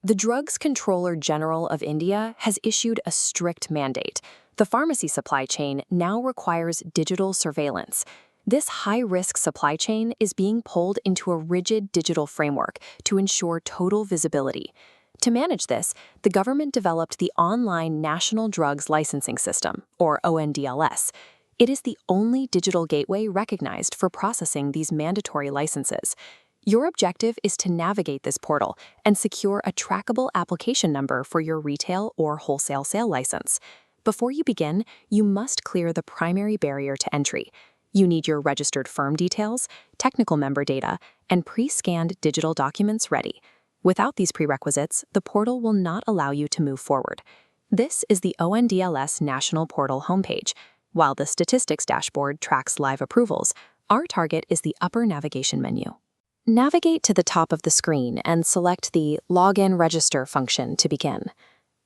The Drugs Controller General of India has issued a strict mandate. The pharmacy supply chain now requires digital surveillance. This high-risk supply chain is being pulled into a rigid digital framework to ensure total visibility. To manage this, the government developed the Online National Drugs Licensing System, or ONDLS. It is the only digital gateway recognized for processing these mandatory licenses. Your objective is to navigate this portal and secure a trackable application number for your retail or wholesale sale license. Before you begin, you must clear the primary barrier to entry. You need your registered firm details, technical member data, and pre-scanned digital documents ready. Without these prerequisites, the portal will not allow you to move forward. This is the ONDLS National Portal homepage. While the statistics dashboard tracks live approvals, our target is the upper navigation menu. Navigate to the top of the screen and select the Login Register function to begin.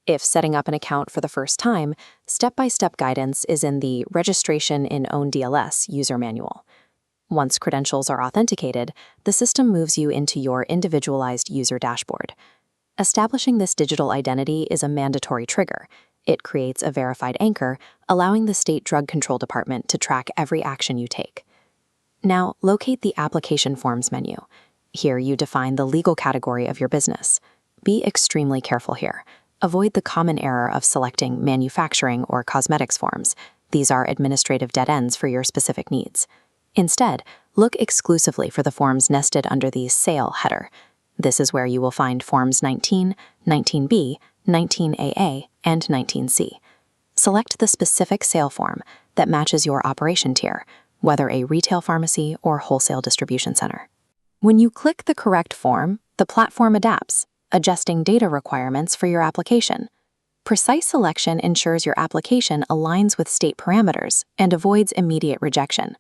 If setting up an account for the first time, step-by-step guidance is in the Registration in ONDLS user manual. Once credentials are authenticated, the system moves you into your individualized user dashboard. Establishing this digital identity is a mandatory trigger. It creates a verified anchor, allowing the State Drug Control Department to track every action you take. Now, locate the Application Forms menu. Here you define the legal category of your business. Be extremely careful here. Avoid the common error of selecting manufacturing or cosmetics forms. These are administrative dead ends for your specific needs. Instead, look exclusively for the forms nested under the Sale header. This is where you will find Forms 19, 19B, 19AA, and 19C. Select the specific sale form that matches your operation tier, whether a retail pharmacy or wholesale distribution center. When you click the correct form, the platform adapts, adjusting data requirements for your application. Precise selection ensures your application aligns with state parameters and avoids immediate rejection.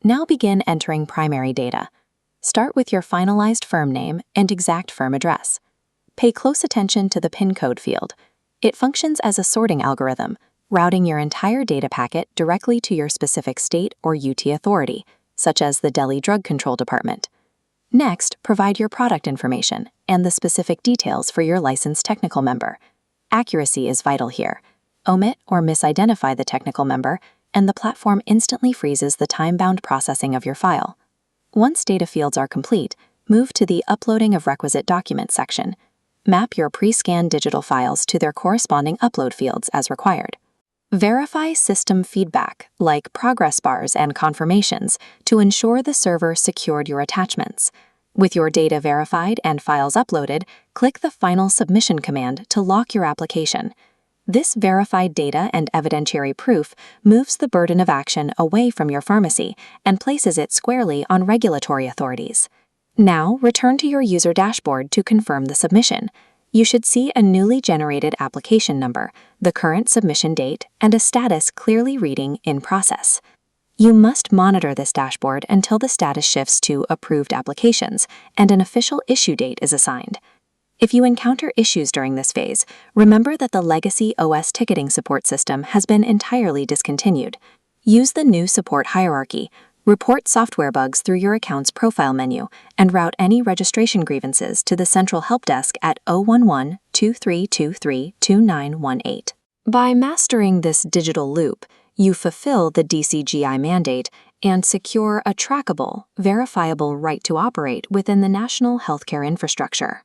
Now begin entering primary data. Start with your finalized firm name and exact firm address. Pay close attention to the PIN code field. It functions as a sorting algorithm, routing your entire data packet directly to your specific state or UT authority, such as the Delhi Drug Control Department. Next, provide your product information and the specific details for your licensed technical member. Accuracy is vital here. Omit or misidentify the technical member, and the platform instantly freezes the time-bound processing of your file. Once data fields are complete, move to the Uploading of Requisite Documents section. Map your pre-scanned digital files to their corresponding upload fields as required. Verify system feedback, like progress bars and confirmations, to ensure the server secured your attachments. With your data verified and files uploaded, click the Final Submission command to lock your application. This verified data and evidentiary proof moves the burden of action away from your pharmacy and places it squarely on regulatory authorities. Now, return to your user dashboard to confirm the submission. You should see a newly generated application number, the current submission date, and a status clearly reading "In process." You must monitor this dashboard until the status shifts to Approved Applications and an official issue date is assigned. If you encounter issues during this phase, remember that the legacy OS ticketing support system has been entirely discontinued. Use the new support hierarchy, report software bugs through your account's profile menu, and route any registration grievances to the central help desk at 011-2323-2918. By mastering this digital loop, you fulfill the DCGI mandate and secure a trackable, verifiable right to operate within the national healthcare infrastructure.